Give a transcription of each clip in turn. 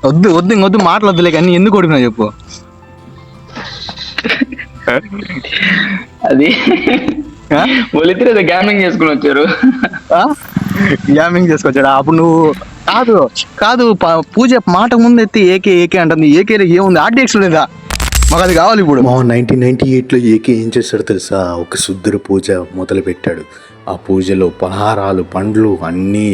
వద్దు వద్దు ఇంకొద్దు మాటలు వద్దులే కానీ ఎందుకు ఓడిపోయినా చెప్పు. అది వాళ్ళిద్దరు గ్యామింగ్ చేసుకుని వచ్చారు. గ్యామింగ్ చేసుకొచ్చాడా? అప్పుడు నువ్వు కాదు కాదు పూజ మాట ముందు ఎత్తి ఏకే ఏకే అంటుంది. ఏకేలో ఏముంది? ఆర్డిఎక్స్ లేదా? మాకు అది కావాలి ఇప్పుడు. మా 1998లో ఏకే ఏం చేశాడు తెలుసా? ఒక శుద్ధుర పూజ మొదలు పెట్టాడు. ఆ పూజలో పలహారాలు పండ్లు అన్నీ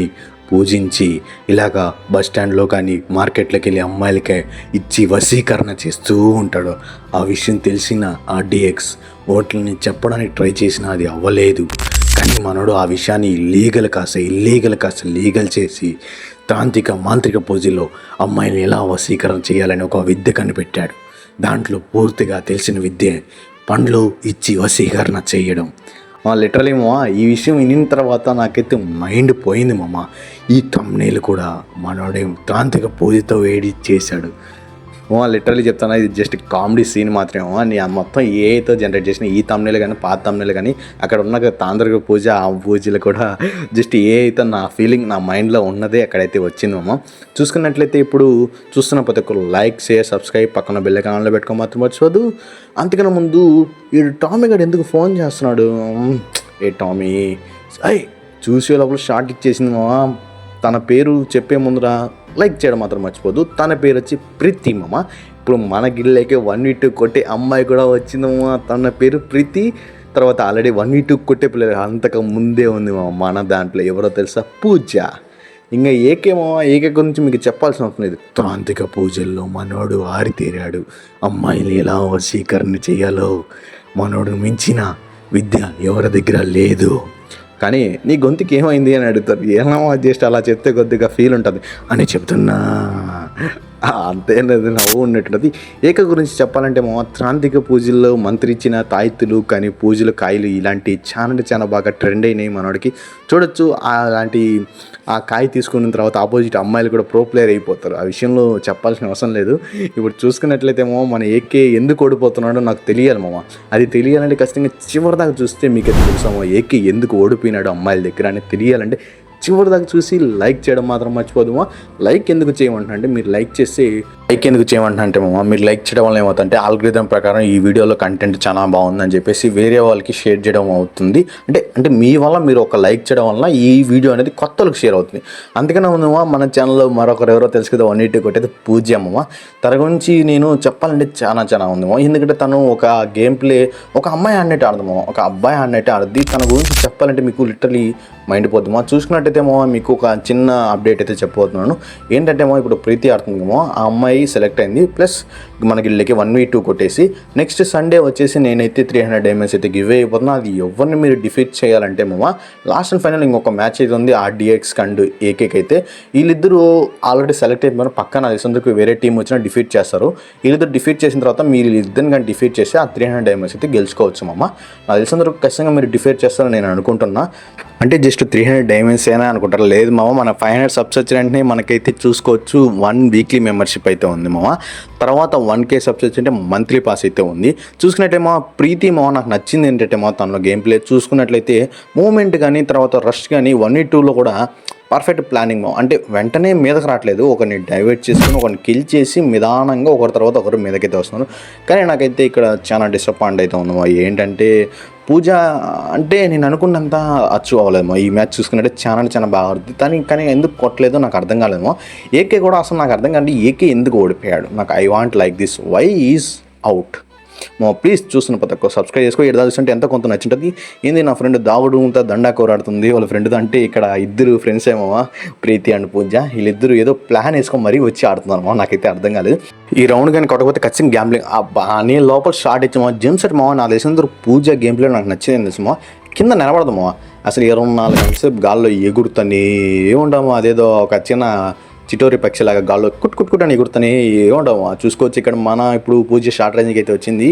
పూజించి ఇలాగా బస్ స్టాండ్లో కానీ మార్కెట్లోకి వెళ్ళి అమ్మాయిలకి ఇచ్చి వశీకరణ చేస్తూ ఉంటాడు. ఆ విషయం తెలిసిన ఆర్డిఎక్స్ ఓట్లని చెప్పడానికి ట్రై చేసినా అది అవ్వలేదు. కానీ మనోడు ఆ విషయాన్ని ఇల్లీగల్ కాస్త లీగల్ చేసి తాంత్రిక మాంత్రిక పూజలో అమ్మాయిని ఎలా వశీకరణ చేయాలని ఒక విద్య కనిపెట్టాడు. దాంట్లో పూర్తిగా తెలిసిన విద్య పండ్లు ఇచ్చి వశీకరణ చేయడం. లిటరలీ మామ ఈ విషయం వినిన తర్వాత నాకైతే మైండ్ పోయింది మామ. ఈ థంబ్నెయిల్ కూడా మనోడే తాంత్రిక పూజతో వేడి చేశాడు. లిటరలీ చెప్తాను, ఇది జస్ట్ కామెడీ సీన్ మాత్రమే. నీ మొత్తం ఏతో జనరేట్ చేసిన ఈ థంబ్నెయిల్ కానీ పాత థంబ్నెయిల్ కానీ అక్కడ ఉన్న తాంత్రిక పూజ ఆ పూజలు కూడా జస్ట్ అయితే నా ఫీలింగ్ నా మైండ్లో ఉన్నదే అక్కడైతే వచ్చింది మామ. చూసుకున్నట్లయితే ఇప్పుడు చూస్తున్న ప్రతి ఒక్కరు లైక్ షేర్ సబ్స్క్రైబ్ పక్కన బెల్ ఐకాన్లో పెట్టుకో మాత్రం మర్చిపోదు. అంతకన్నా ముందు ఈ టామీ గారు ఎందుకు ఫోన్ చేస్తున్నాడు? ఏ టామీ చూసే లోపల షార్ట్ ఇచ్చేసింది మామ. తన పేరు చెప్పే ముందర లైక్ చేయడం మాత్రం మర్చిపోదు. తన పేరు వచ్చి ప్రీతి మామ. ఇప్పుడు మన గిల్లకి 1v2 కొట్టే అమ్మాయి కూడా వచ్చిందమ్మా. తన పేరు ప్రీతి. తర్వాత ఆల్రెడీ 1v2 కొట్టే పిల్లలు అంతకు ముందే ఉంది మామ మన దాంట్లో. ఎవరో తెలుసా? పూజ. ఇంకా ఏకే గురించి మీకు చెప్పాల్సిన అవసరం లేదు. తాంత్రిక పూజల్లో మనోడు ఆరితేరాడు. అమ్మాయిని ఎలా వశీకరణ చేయాలో మనోడు మించిన విద్య ఎవరి దగ్గర లేదు. కానీ నీ గొంతుకి ఏమైంది అని అడుగుతారు. ఏమో జస్ట్ అలా చెప్తే కొద్దిగా ఫీల్ ఉంటుంది అని చెప్తున్నా. అంతేనది నవ్వు ఉన్నట్టున్నది. ఏక గురించి చెప్పాలంటే మా తాంత్రిక పూజల్లో మంత్రిచ్చిన తాయిత్తులు కానీ పూజలు కాయలు ఇలాంటి చాలా బాగా ట్రెండ్ అయినాయి మనోడికి. చూడొచ్చు అలాంటి ఆ కాయ తీసుకున్న తర్వాత ఆపోజిట్ అమ్మాయిలు కూడా ప్రో ప్లేయర్ అయిపోతారు. ఆ విషయంలో చెప్పాల్సిన అవసరం లేదు. ఇప్పుడు చూసుకున్నట్లయితే మన ఏకే ఎందుకు ఓడిపోతున్నాడో నాకు తెలియాలి మామ. అది తెలియాలంటే ఖచ్చితంగా చివరిదాకా చూస్తే మీకు తెలుసామో ఏకే ఎందుకు ఓడిపోయినాడు అమ్మాయిల దగ్గర అని తెలియాలంటే చివరి దాకా చూసి లైక్ చేయడం మాత్రం మర్చిపోదుమా. లైక్ ఎందుకు చేయమంటున్నా అంటే మీరు లైక్ చేయడం వల్ల ఏమవుతుందంటే ఆల్గోరిథం ప్రకారం ఈ వీడియోలో కంటెంట్ చాలా బాగుందని చెప్పేసి వేరే వాళ్ళకి షేర్ చేయడం అవుతుంది. అంటే మీ వల్ల మీరు ఒక లైక్ చేయడం వల్ల ఈ వీడియో అనేది కొత్తలకు షేర్ అవుతుంది. అందుకనే ఉందమ్మా మన ఛానల్లో మరొకరు ఎవరో తెలుసు కదా 180 కొట్టేది పూజ అమ్మమ్మ. తన గురించి నేను చెప్పాలంటే చాలా ఉందమ్మా. ఎందుకంటే తను ఒక గేమ్ ప్లే ఒక అమ్మాయి ఆడినట్టు ఆడదామో ఒక అబ్బాయి ఆడినట్టు ఆడద్ది. తన గురించి చెప్పాలంటే మీకు లిటరలీ మైండ్ పోద్దామా. చూసుకున్నట్టయితే మీకు ఒక చిన్న అప్డేట్ అయితే చెప్పబోతున్నాను. ఏంటంటే ఇప్పుడు ప్రీతి ఆడుతుందేమో ఆ అమ్మాయి సెలెక్ట్ అయింది. ప్లస్ మనకి వీళ్ళకి 1v2 కొట్టేసి నెక్స్ట్ సండే వచ్చేసి నేనైతే 300 డైమండ్స్ అయితే గివ్ అయిపోతున్నా. అది ఎవరిని మీరు డిఫీట్ చేయాలంటే లాస్ట్ అండ్ ఫైనల్ ఇంకొక మ్యాచ్ అయితే ఉంది ఆర్డిఎక్స్ అండ్ ఏకేకి. అయితే వీళ్ళిద్దరూ ఆల్రెడీ సెలెక్ట్ అయిపోయిన పక్కన దేశందుకు వేరే టీం వచ్చినా డిఫీట్ చేస్తారు. వీళ్ళిద్దరు డిఫీట్ చేసిన తర్వాత మీరు ఇద్దరిని కానీ డిఫీట్ చేసి ఆ 300 డైమండ్స్ అయితే గెలుచుకోవచ్చు మామ. నా దేశందుకు ఖచ్చితంగా మీరు డిఫీట్ చేస్తారని నేను అనుకుంటున్నా. అంటే జస్ట్ 300 డైమండ్స్ అయినా అనుకుంటారు. లేదు మామ మన 500 సబ్స్ వచ్చిన వెంటనే మనకైతే చూసుకోవచ్చు 1 వీక్లీ మెంబర్షిప్ అయితే ఉంది మామ. తర్వాత 1K సబ్స్ వచ్చింటే మంత్లీ పాస్ అయితే ఉంది. చూసుకున్నట్టేమో ప్రీతి నాకు నచ్చింది ఏంటంటే తనలో గేమ్ ప్లే చూసుకున్నట్లయితే మూమెంట్ కానీ తర్వాత రష్ కానీ 1v2లో కూడా పర్ఫెక్ట్ ప్లానింగ్. అంటే వెంటనే మీదకి రావట్లేదు. ఒకరిని డైవర్ట్ చేసుకుని ఒకరిని కిల్ చేసి నిదానంగా ఒకరి తర్వాత ఒకరు మీదకైతే వస్తున్నారు. కానీ నాకైతే ఇక్కడ చాలా డిసప్పాయింట్ అయితే ఉంది. ఏంటంటే పూజ అంటే నేను అనుకున్నంత అచీవ్ అవ్వలేమో. ఈ మ్యాచ్ చూసుకున్నట్టే చాలా బాగా ఆడుతుంది. కానీ ఎందుకు కొట్టలేదో నాకు అర్థం కాలేమో. ఏకే కూడా అసలు నాకు అర్థం కాదు ఏకే ఎందుకు ఓడిపోయాడు. నాకు I want like this why is out. Please చూస్తున్న ప్రతి ఒక్క సబ్స్క్రైబ్ చేసుకో. ఇక్కడ చూస్తుంటే ఎంత కొంత నచ్చుంటుంది. ఏంది నా ఫ్రెండ్ దాగుడుతో దండా కోరాడుతుంది వాళ్ళ ఫ్రెండ్తో. అంటే ఇక్కడ ఇద్దరు ఫ్రెండ్స్ ఏమో ప్రీతి అండ్ పూజ. వీళ్ళిద్దరు ఏదో ప్లాన్ వేసుకొని మరీ వచ్చి ఆడుతున్నారు. నాకైతే అర్థం కాలేదు. ఈ రౌండ్ కానీ కొట్టకపోతే ఖచ్చితంగా గ్యాంబ్లింగ్ నేను లోపల షార్ట్ ఇచ్చామో జిమ్ సెట్ నా దేశం పూజ గేమ్ ప్లే నాకు నచ్చింది తెలుసుమో. కింద నిలబడదామో అసలు 24 గంటల గాల్లో ఎగురుతూనే ఉండము. అదేదో ఒక చిన్న చిటోరి పక్షిలాగా గాల్లో కుట్ అని ఎగురుతూనే ఏముండవు. చూసుకోవచ్చు ఇక్కడ మన ఇప్పుడు పూజ షార్ట్ రేంజ్కి అయితే వచ్చింది.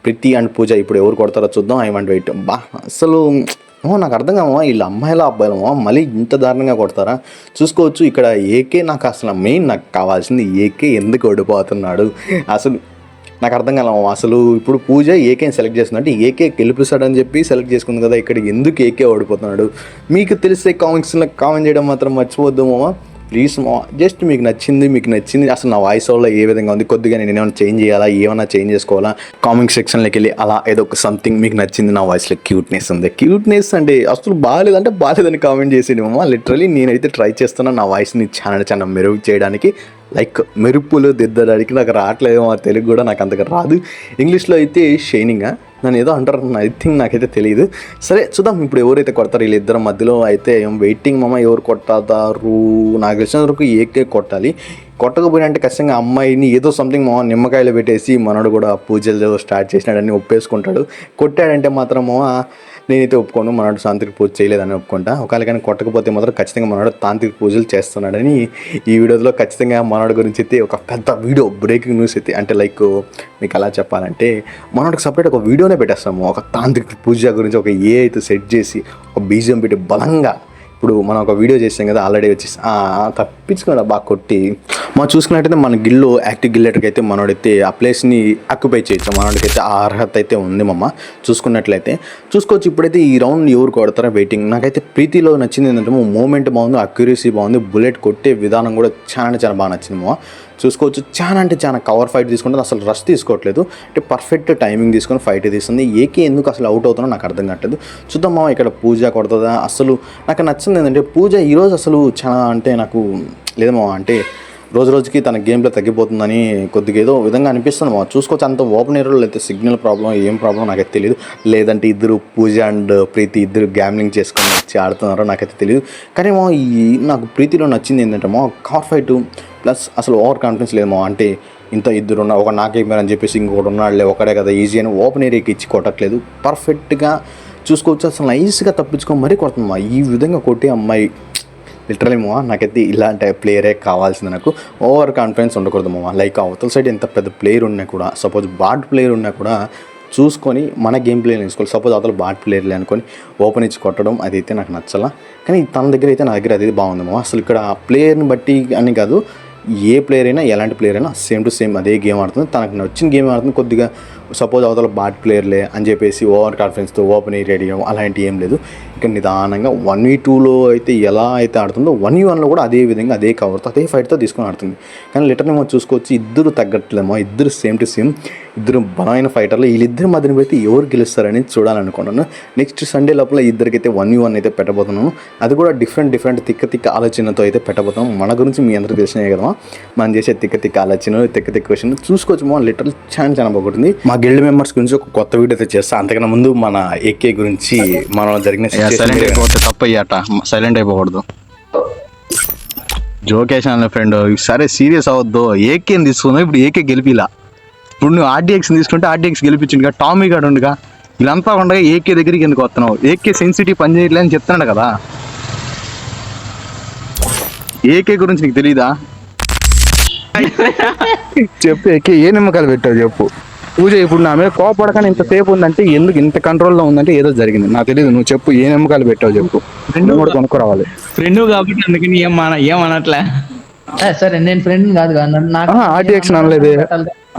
ప్రీతి అండ్ పూజ ఇప్పుడు ఎవరు కొడతారో చూద్దాం. I want wait. అసలు నాకు అర్థం కామో వీళ్ళ అమ్మాయిల అబ్బాయిలమో మళ్ళీ ఇంత దారుణంగా కొడతారా. చూసుకోవచ్చు ఇక్కడ ఏకే నాకు అసలు మెయిన్ నాకు కావాల్సింది ఏకే ఎందుకు ఓడిపోతున్నాడు అసలు నాకు అర్థం కాలేమో. అసలు ఇప్పుడు పూజ ఏకేని సెలెక్ట్ చేస్తుందంటే ఏకే గెలిపిస్తాడని చెప్పి సెలెక్ట్ చేసుకుంది కదా. ఇక్కడ ఎందుకు ఏకే ఓడిపోతున్నాడు మీకు తెలిస్తే కామెంట్స్లో కామెంట్ చేయడం మాత్రం మర్చిపోద్దామో. ప్లీజ్ మా జస్ట్ మీకు నచ్చింది అసలు నా వాయిస్ వల్ల ఏ విధంగా ఉంది, కొద్దిగా నేను ఏమైనా చేంజ్ చేయాలా, ఏమైనా చేంజ్ చేసుకోవాలా, కామెంట్ సెక్షన్లోకి వెళ్ళి అలా ఏదో ఒక సంథింగ్ మీకు నచ్చింది నా వాయిస్లో క్యూట్నెస్ ఉంది, క్యూట్నెస్ అంటే అసలు బాగాలేదని కామెంట్ చేసేది మామ. లిటరలీ నేనైతే ట్రై చేస్తున్నాను నా వాయిస్ని చాలా మెరుగు చేయడానికి, లైక్ మెరుపులు దిద్దడానికి. నాకు రావట్లేదేమో తెలుగు కూడా నాకు అంతగా రాదు. ఇంగ్లీష్లో అయితే షైనింగ్ నన్ను ఏదో అంటారు, ఐ థింక్ నాకైతే తెలియదు. సరే చూద్దాం ఇప్పుడు ఎవరైతే కొడతారు వీళ్ళిద్దరు మధ్యలో అయితే వెయిటింగ్ మామ. ఎవరు కొట్టారు నాకు తెలిసిన వరకు ఏకే కొట్టాలి. కొట్టకపోయినా అంటే ఖచ్చితంగా అమ్మాయిని ఏదో సంథింగ్ మామ నిమ్మకాయలు పెట్టేసి మనోడు కూడా పూజలు స్టార్ట్ చేసినాడని ఒప్పేసుకుంటాడు. కొట్టాడంటే మాత్రమో నేనైతే ఒప్పుకోను, మనోడు తాంత్రిక పూజ చేయలేదని ఒప్పుకుంటా. ఒకవేళ కానీ కొట్టకపోతే మాత్రం ఖచ్చితంగా మనోడు తాంత్రిక పూజలు చేస్తున్నాడని ఈ వీడియోలో ఖచ్చితంగా మనోడి గురించి అయితే ఒక పెద్ద వీడియో బ్రేకింగ్ న్యూస్ అయితే, అంటే లైక్ మీకు ఎలా చెప్పాలంటే మనోడికి సపరేట్ ఒక వీడియోనే పెట్టేస్తాము. ఒక తాంత్రిక పూజ గురించి ఒక అయితే సెట్ చేసి ఒక బీజియం పెట్టి బలంగా ఇప్పుడు మనం ఒక వీడియో చేసాం కదా ఆల్రెడీ వచ్చేసి తప్పించుకున్నాడు బాగా కొట్టి. మనం చూసుకున్నట్టయితే మన గిల్లో యాక్టివ్ గిల్లెటర్కి అయితే మనోడైతే ఆ ప్లేస్ని ఆక్యుపై చేయొచ్చు. మనోడికైతే ఆ అర్హత అయితే ఉంది మమ్మ. చూసుకున్నట్లయితే చూసుకోవచ్చు. ఇప్పుడైతే ఈ రౌండ్ ఎవరు కొడతారో వెయిటింగ్. నాకైతే ప్రీతిలో నచ్చింది ఏంటంటే మూమెంట్ బాగుంది, అక్యురసీ బాగుంది, బుల్లెట్ కొట్టే విధానం కూడా చాలా బాగా నచ్చింది మమ్మ. చూసుకోవచ్చు చాలా కవర్ ఫైట్ తీసుకుంటుంది, అసలు రష్ తీసుకోవట్లేదు, అంటే పర్ఫెక్ట్ టైమింగ్ తీసుకొని ఫైట్ తీస్తుంది. ఏకే ఎందుకు అసలు అవుట్ అవుతుందో నాకు అర్థం కావట్లేదు. చూద్దాం మామ ఇక్కడ పూజ కొడుతుందా. అసలు నాకు నచ్చింది ఏంటంటే పూజ ఈరోజు అసలు చాలా అంటే నాకు లేదమ్మా, అంటే రోజుకి తన గేమ్లో తగ్గిపోతుందని కొద్దిగా ఏదో విధంగా అనిపిస్తుంది మా. చూసుకోవచ్చు అంత ఓపెన్ ఏరియాలో అయితే సిగ్నల్ ప్రాబ్లం ఏం ప్రాబ్లం నాకైతే తెలియదు. లేదంటే ఇద్దరు పూజ అండ్ ప్రీతి ఇద్దరు గ్యామ్లింగ్ చేసుకొని వచ్చి ఆడుతున్నారో నాకైతే తెలియదు. కానీ మా నాకు ప్రీతిలో నచ్చింది ఏంటంటే మా కార్ ఫైట్ ప్లస్ అసలు ఓవర్ కాన్ఫిడెన్స్ లేదు మా. అంటే ఇంత ఇద్దరు ఉన్నారు, ఒక నాకేమైనా చెప్పేసి ఇంకొకటి ఉన్నాడులే ఒకడే కదా ఈజీ అని ఓపెన్ ఏరియాకి ఇచ్చి కొట్టట్లేదు. పర్ఫెక్ట్గా చూసుకోవచ్చు, అసలు నైస్గా తప్పించుకొని మరీ కొడుతుంది మా. ఈ విధంగా కొట్టి అమ్మాయి లిటరలీ మామ నాకైతే ఇలాంటి ప్లేయరే కావాల్సింది. నాకు ఓవర్ కాన్ఫిడెన్స్ ఉండకూడదు మామ. లైక్ అవతల సైడ్ ఎంత పెద్ద ప్లేయర్ ఉన్నా కూడా, సపోజ్ బాట్ ప్లేయర్ ఉన్నా కూడా చూసుకొని మన గేమ్ ప్లేయర్ వేసుకోవాలి. సపోజ్ అవతల బాట్ ప్లేయర్లే అనుకొని ఓపెన్ ఇచ్చి కొట్టడం అది అయితే నాకు నచ్చలా. కానీ తన దగ్గర అయితే నా దగ్గర అది బాగుంది మామ. అసలు ఇక్కడ ప్లేయర్ని బట్టి అని కాదు, ఏ ప్లేయర్ అయినా ఎలాంటి ప్లేయర్ అయినా సేమ్ టు సేమ్ అదే గేమ్ ఆడుతుంది, తనకు నచ్చిన గేమ్ ఆడుతుంది. కొద్దిగా సపోజ్ అవతల బాట్ ప్లేయర్లే అని చెప్పేసి ఓవర్ కాన్ఫిడెన్స్తో ఓపెన్ ఏరియా చేయడం అలాంటివి ఏం లేదు. ఇక నిదానంగా 1v2లో అయితే ఎలా అయితే ఆడుతుందో 1v1లో కూడా అదే విధంగా అదే కవర్తో అదే ఫైట్తో తీసుకొని ఆడుతుంది. కానీ లిటర్ని మనం చూసుకోవచ్చు ఇద్దరు తగ్గట్లేమో, ఇద్దరు సేమ్ టు సేమ్, ఇద్దరు బలమైన ఫైటర్లు. వీళ్ళిద్దరు మధ్యన పెడితే ఎవరు గెలుస్తారని చూడాలనుకున్నాను. నెక్స్ట్ సండే లోపల ఇద్దరికైతే 1v1 అయితే పెట్టబోతున్నాను. అది కూడా డిఫరెంట్ తిక్క ఆలోచనతో అయితే పెట్టబోతున్నాం. మన గురించి మీ అందరికీ తెలిసినాయి కదా, మనం చేసే తిక్క ఆలోచన తిక్క క్వశ్చన్ చూసుకోవచ్చు. మనం లిటరల్ చాలా బాగుంటుంది. మా గిల్డ్ మెంబర్స్ గురించి ఒక కొత్త వీడియో అయితే చేస్తా. అంతకన్నా ముందు మన ఏకే గురించి మనం జరిగిన సైలెంట్ అయిపోతే తప్పయ్యాట, సైలెంట్ అయిపోకూడదు. జోకేషన్ ఫ్రెండ్ సరే సీరియస్ అవద్దు. ఏకేని తీసుకున్నావు, ఇప్పుడు ఏకే గెలిపిలా. ఇప్పుడు నువ్వు ఆర్డీఎక్స్ తీసుకుంటే ఆర్డీఎక్స్ గెలిపించింది కదా, టామీ గాడు ఉండగా వీళ్ళంతా ఉండగా ఏకే దగ్గరికి ఎందుకు వస్తున్నావు? ఏకే సెన్సిటివ్ పని చేయట్లే అని చెప్తున్నాడు కదా. ఏకే గురించి నీకు తెలీదా? చెప్పు ఏకే ఏ నిమ్మకాయలు పెట్టావు చెప్పు. పూజ ఇప్పుడు నా మీద కోపడకని ఇంతసేపు ఉందంటే ఎందుకు ఇంత కంట్రోల్లో ఉందంటే ఏదో జరిగింది నాకు తెలియదు. నువ్వు చెప్పు ఏ నిమ్మకాయలు పెట్టావు చెప్పు, నువ్వు కూడా కొనుక్కోరావాలి. ఫ్రెండ్ కాబట్టి అందుకని ఏమనట్లే. సరే నేను ఫ్రెండ్ కాదు ఆర్డీఎక్స్ అనలేదు.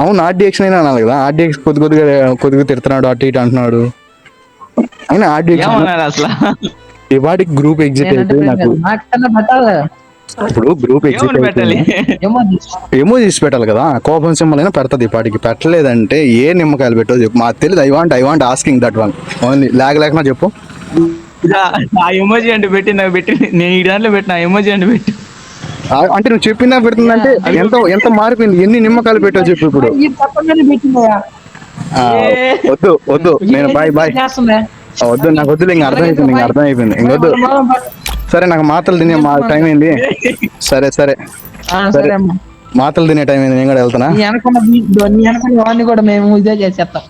అవును ఆర్డీఎక్స్ అయినా అనాలి కదా. ఆర్డీఎక్స్ కొద్దిగా తిడుతున్నాడు అటు ఇటు అంటున్నాడు. అయినా ఆర్డీఎక్స్ అసలు ఈ వాటికి గ్రూప్ ఎగ్జిట్ అయితే నాకు ఇప్పుడు గ్రూప్ ఎగ్జిట్ ఏమో తీసి పెట్టాలి కదా. కోపం సింబల్ అయినా పెడతది. ఈ పాటికి పెట్టలేదంటే ఏ నిమ్మకాయలు పెట్టో చెప్పు. మాకు తెలియదు. I want asking that one only. లేకనా చెప్పు. ఆ ఎమోజీ అంటే పెట్టి నాకు పెట్టి నేను ఈ దాంట్లో పెట్టిన ఎమోజీ అంటే పెట్టి అంటే నువ్వు చెప్పిందా పెడుతుందంటే ఎంత మారిపోయింది. ఎన్ని నిమ్మకాయలు పెట్టో చెప్పు ఇప్పుడు. వద్దు నేను బాయ్ వద్దు, నాకు వద్దు. ఇంకా అర్థమైపోయింది ఇంకొద్దు. సరే నాకు మాటలు తినే టైం అయింది. సరే మాటలు తినే టైం అయింది, నేను కూడా వెళ్తానా. కూడా మేము ఇదే చేసేస్తాం.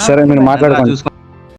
సరే మీరు మాట్లాడుకోండి.